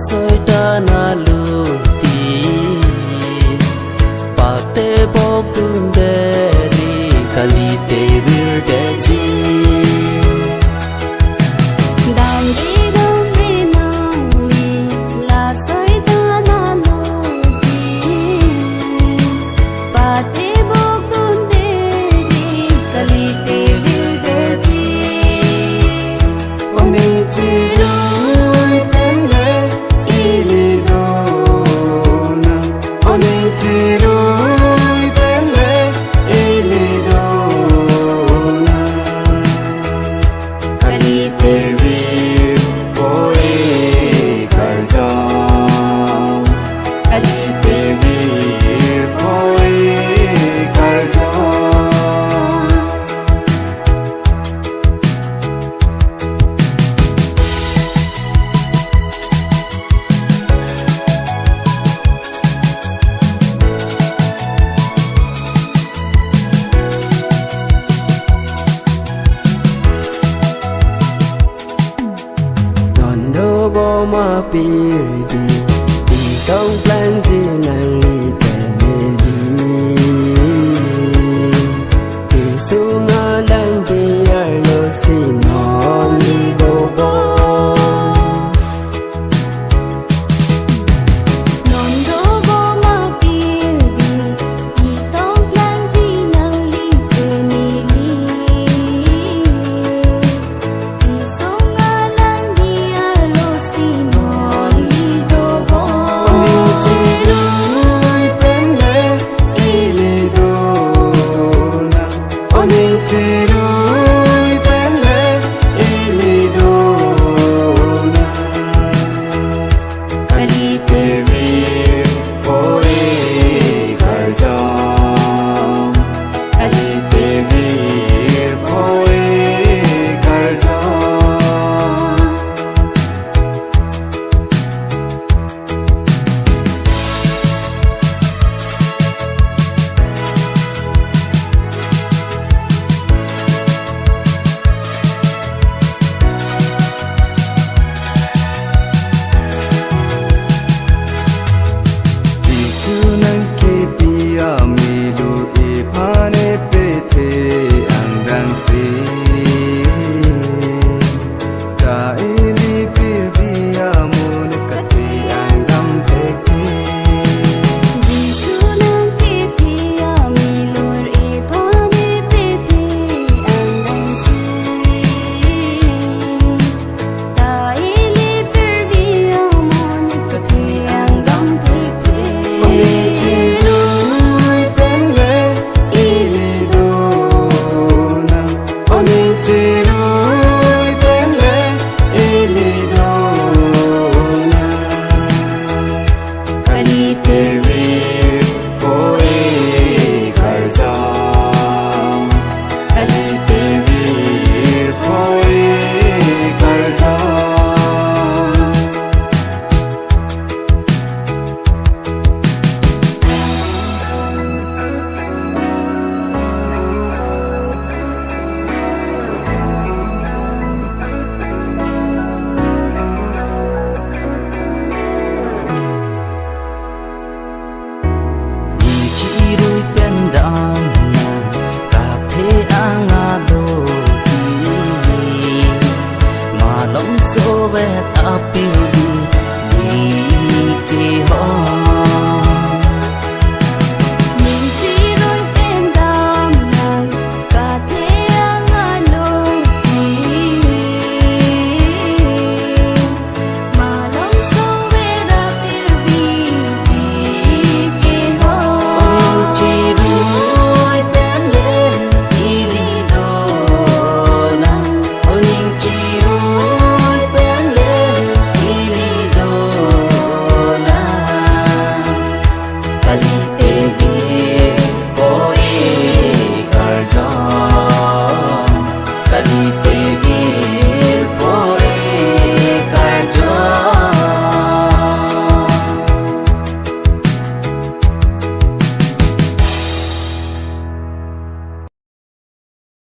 soi ta na lu ti pa te bok tun de ri kali te vir de chi dan ri dong ri nang li la soi ta na lu ti pa te bok tun de ri kali te vir de chi ông nên chi bo ma pi di di tong plan di nang li pe me li ti su nga lang bi ar lo si no li go bo non do bo ma pi di tong plan di nang li pe me li ti su nga lang bi ar lo si no li go bo ông nên chi